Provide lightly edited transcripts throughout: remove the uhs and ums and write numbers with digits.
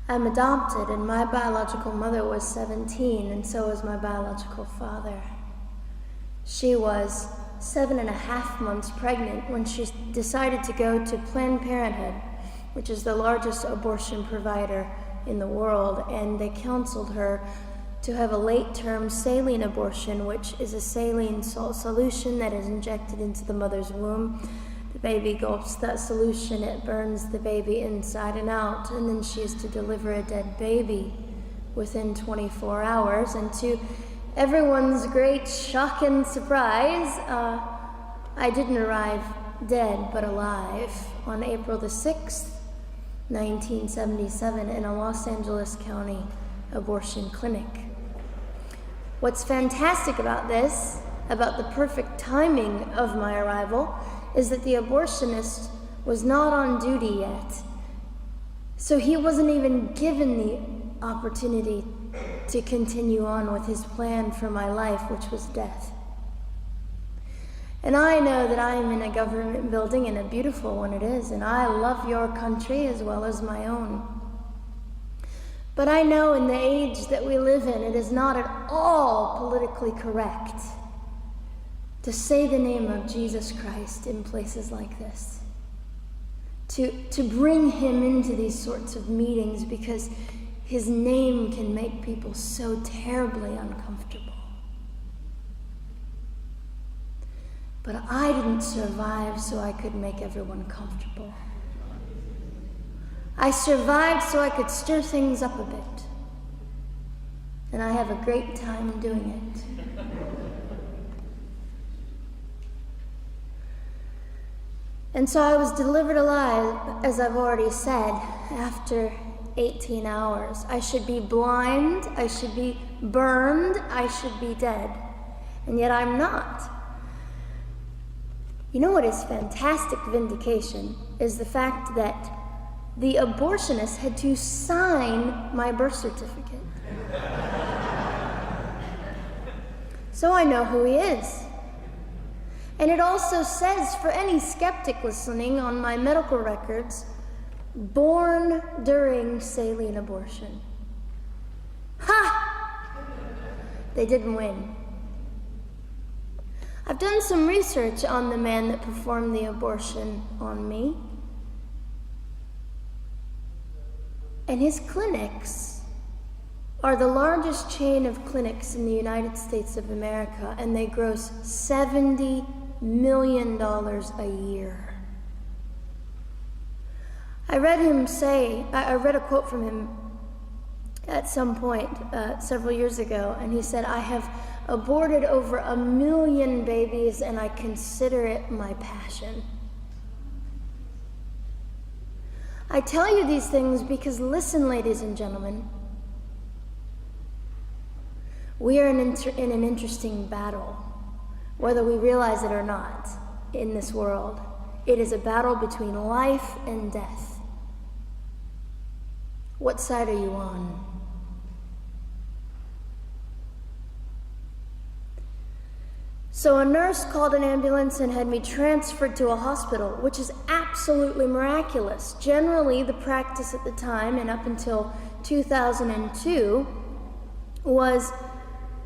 I'm adopted, and my biological mother was 17, and so was my biological father. She was 7.5 months pregnant when she decided to go to Planned Parenthood, which is the largest abortion provider in the world, and they counseled her to have a late-term saline abortion, which is a saline salt solution that is injected into the mother's womb. The baby gulps that solution, it burns the baby inside and out, and then she is to deliver a dead baby within 24 hours. And to everyone's great shock and surprise, I didn't arrive dead but alive on April the 6th, 1977 in a Los Angeles County abortion clinic. What's fantastic about this, about the perfect timing of my arrival, is that the abortionist was not on duty yet. So he wasn't even given the opportunity to continue on with his plan for my life, which was death. And I know that I am in a government building, and a beautiful one it is, and I love your country as well as my own. But I know in the age that we live in, it is not at all politically correct to say the name of Jesus Christ in places like this. To bring him into these sorts of meetings, because his name can make people so terribly uncomfortable. But I didn't survive so I could make everyone comfortable. I survived so I could stir things up a bit. And I have a great time doing it. And so I was delivered alive, as I've already said, after 18 hours. I should be blind, I should be burned, I should be dead. And yet I'm not. You know what is fantastic vindication is the fact that the abortionist had to sign my birth certificate. So I know who he is. And it also says, for any skeptic listening, on my medical records, born during saline abortion. Ha! They didn't win. I've done some research on the man that performed the abortion on me. And his clinics are the largest chain of clinics in the United States of America, and they gross $70 million a year. I read a quote from him at some point several years ago, and he said, "I have aborted over 1 million babies, and I consider it my passion." I tell you these things because, listen, ladies and gentlemen, we are in an interesting battle, whether we realize it or not, in this world. It is a battle between life and death. What side are you on? So a nurse called an ambulance and had me transferred to a hospital, which is absolutely miraculous. Generally, the practice at the time, and up until 2002, was,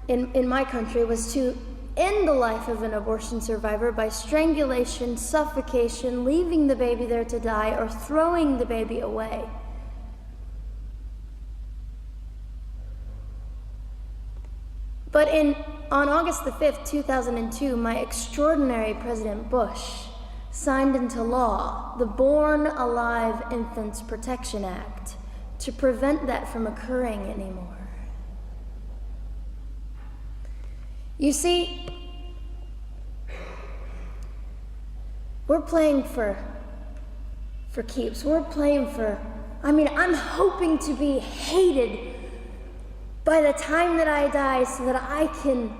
in my country, was to end the life of an abortion survivor by strangulation, suffocation, leaving the baby there to die, or throwing the baby away. But on August the 5th, 2002, my extraordinary President Bush signed into law the Born Alive Infants Protection Act to prevent that from occurring anymore. You see, we're playing for keeps. We're playing I'm hoping to be hated by the time that I die, so that I can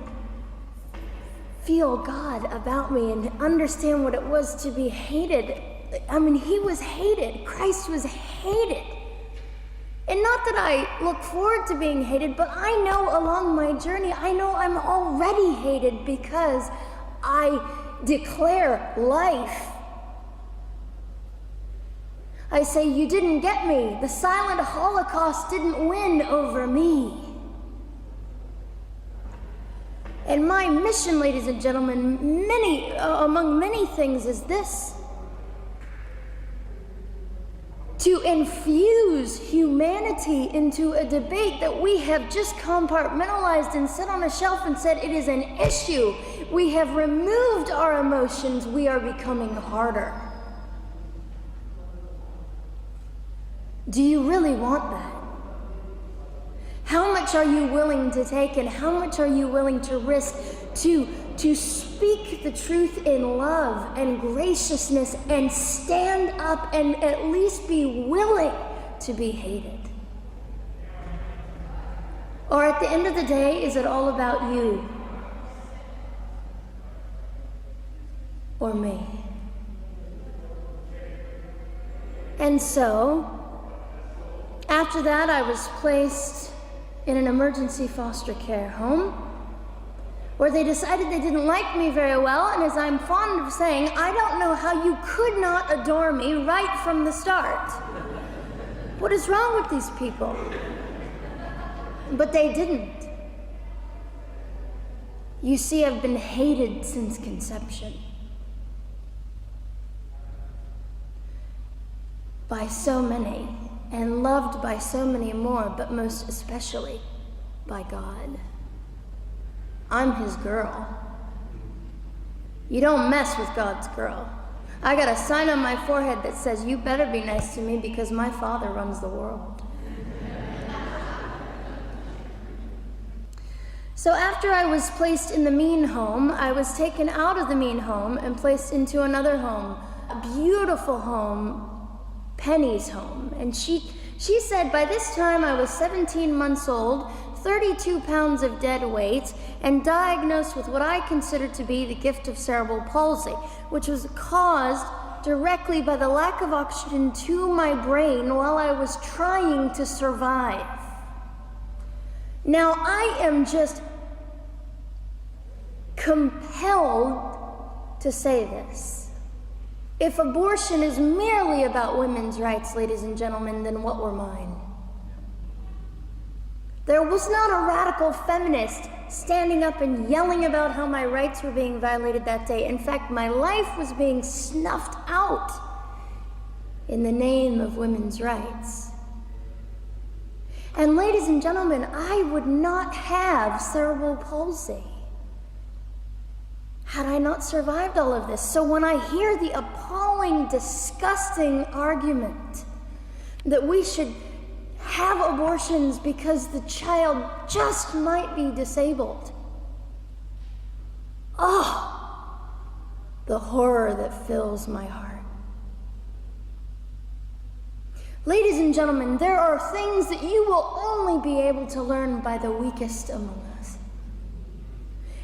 feel God about me and understand what it was to be hated. He was hated. Christ was hated. And not that I look forward to being hated, but I know along my journey, I know I'm already hated because I declare life. I say, you didn't get me. The silent Holocaust didn't win over me. And my mission, ladies and gentlemen, among many things, is this: to infuse humanity into a debate that we have just compartmentalized and set on a shelf and said it is an issue. We have removed our emotions. We are becoming harder. Do you really want that? How much are you willing to take, and how much are you willing to risk to speak the truth in love and graciousness and stand up and at least be willing to be hated? Or at the end of the day, is it all about you or me? And so, after that, I was placed in an emergency foster care home where they decided they didn't like me very well, and as I'm fond of saying, I don't know how you could not adore me right from the start. What is wrong with these people? But they didn't. You see, I've been hated since conception by so many, and loved by so many more, but most especially by God. I'm his girl. You don't mess with God's girl. I got a sign on my forehead that says, you better be nice to me because my Father runs the world. So after I was placed in the mean home, I was taken out of the mean home and placed into another home, a beautiful home, Penny's home. And she said by this time I was 17 months old, 32 pounds of dead weight, and diagnosed with what I considered to be the gift of cerebral palsy, which was caused directly by the lack of oxygen to my brain while I was trying to survive. Now, I am just compelled to say this. If abortion is merely about women's rights, ladies and gentlemen, then what were mine? There was not a radical feminist standing up and yelling about how my rights were being violated that day. In fact, my life was being snuffed out in the name of women's rights. And ladies and gentlemen, I would not have cerebral palsy had I not survived all of this. So when I hear the appalling, disgusting argument that we should have abortions because the child just might be disabled, oh, the horror that fills my heart. Ladies and gentlemen, there are things that you will only be able to learn by the weakest among us.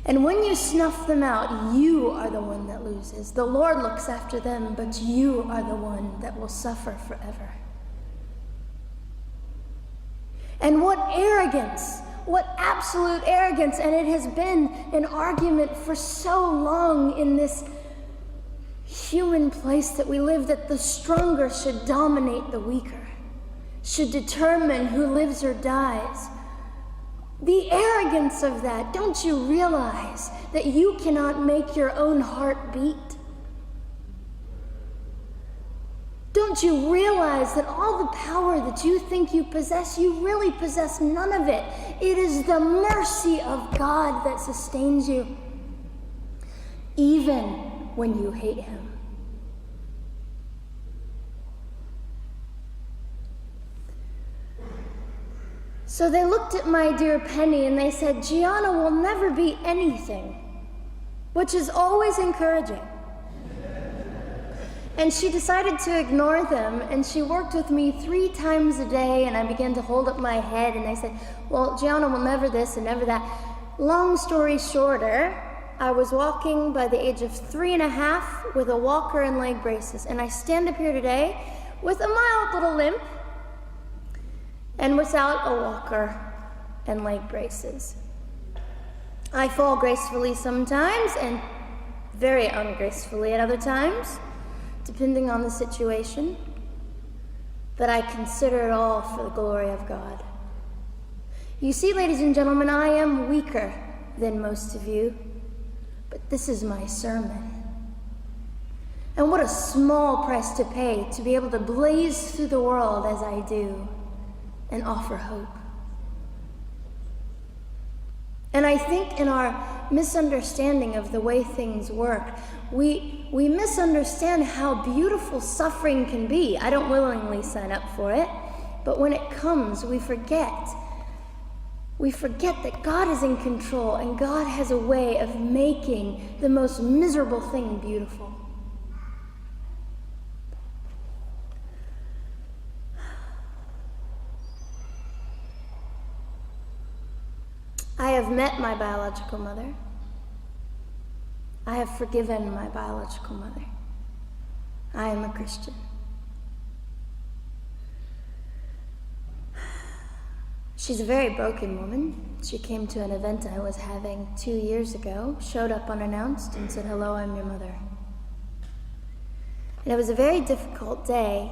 And when you snuff them out, you are the one that loses. The Lord looks after them, but you are the one that will suffer forever. And what arrogance, what absolute arrogance, and it has been an argument for so long in this human place that we live, that the stronger should dominate the weaker, should determine who lives or dies. The arrogance of that, don't you realize that you cannot make your own heart beat? Don't you realize that all the power that you think you possess, you really possess none of it? It is the mercy of God that sustains you, even when you hate him. So they looked at my dear Penny and they said, Gianna will never be anything, which is always encouraging. And she decided to ignore them, and she worked with me 3 times a day, and I began to hold up my head, and they said, well, Gianna will never this and never that. Long story shorter, I was walking by the age of 3.5 with a walker and leg braces, and I stand up here today with a mild little limp and without a walker and leg braces. I fall gracefully sometimes and very ungracefully at other times, depending on the situation. that I consider it all for the glory of God. You see, ladies and gentlemen, I am weaker than most of you, but this is my sermon. And what a small price to pay to be able to blaze through the world as I do and offer hope. And I think in our misunderstanding of the way things work, we misunderstand how beautiful suffering can be. I don't willingly sign up for it, but when it comes, we forget. We forget that God is in control and God has a way of making the most miserable thing beautiful. I have met my biological mother. I have forgiven my biological mother. I am a Christian. She's a very broken woman. She came to an event I was having 2 years ago, showed up unannounced, and said, "Hello, I'm your mother." And it was a very difficult day.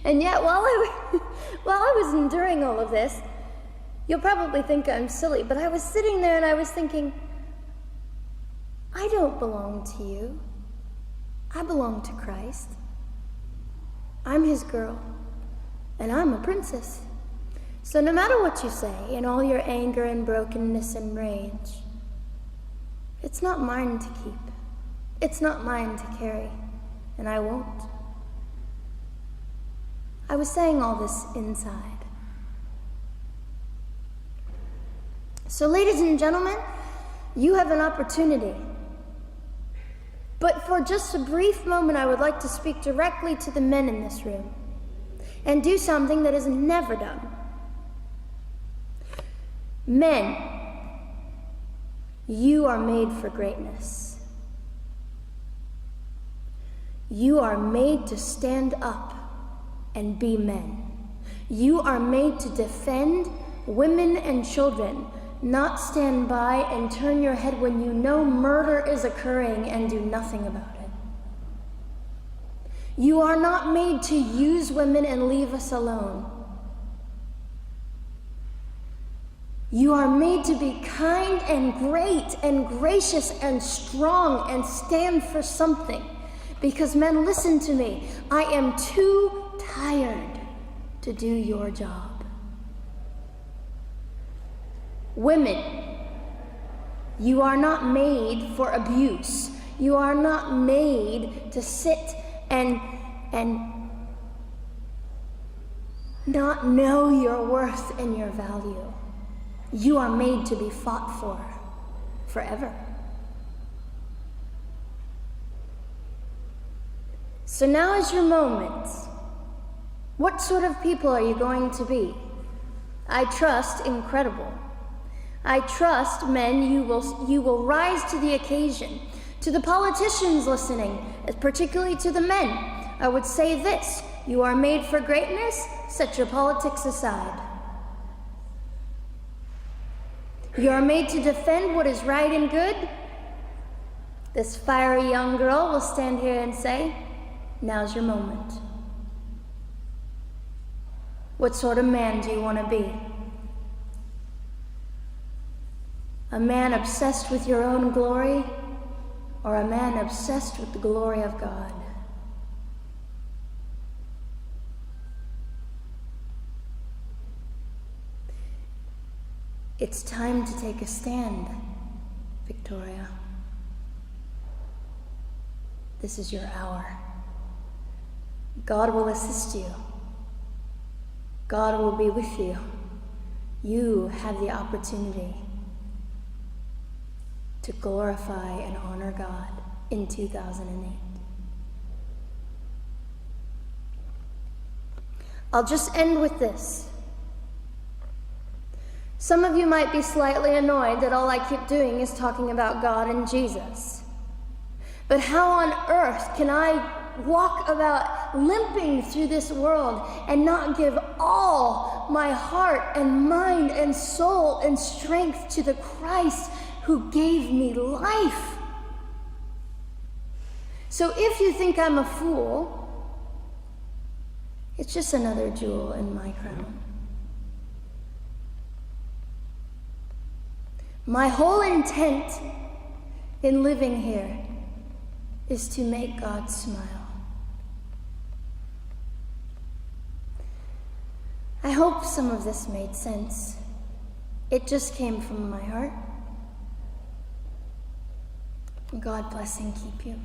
And yet, while I was enduring all of this, you'll probably think I'm silly, but I was sitting there and I was thinking, I don't belong to you. I belong to Christ. I'm his girl, and I'm a princess. So no matter what you say, in all your anger and brokenness and rage, it's not mine to keep. It's not mine to carry, and I won't. I was saying all this inside. So ladies and gentlemen, you have an opportunity. But for just a brief moment, I would like to speak directly to the men in this room and do something that is never done. Men, you are made for greatness. You are made to stand up and be men. You are made to defend women and children, not stand by and turn your head when you know murder is occurring and do nothing about it. You are not made to use women and leave us alone. You are made to be kind and great and gracious and strong and stand for something. Because men, listen to me, I am too tired to do your job. Women, you are not made for abuse. You are not made to sit and not know your worth and your value. You are made to be fought for forever. So now is your moment. What sort of people are you going to be? I trust incredible. I trust, men, you will rise to the occasion. To the politicians listening, particularly to the men, I would say this: you are made for greatness, set your politics aside. You are made to defend what is right and good. This fiery young girl will stand here and say, now's your moment. What sort of man do you want to be? A man obsessed with your own glory, or a man obsessed with the glory of God? It's time to take a stand, Victoria. This is your hour. God will assist you. God will be with you. You have the opportunity to glorify and honor God in 2008. I'll just end with this. Some of you might be slightly annoyed that all I keep doing is talking about God and Jesus. But how on earth can I walk about limping through this world and not give all my heart and mind and soul and strength to the Christ who gave me life? So if you think I'm a fool, It's just another jewel in my crown. My whole intent in living here is to make God smile. I hope some of this made sense. It just came from my heart. God bless and keep you.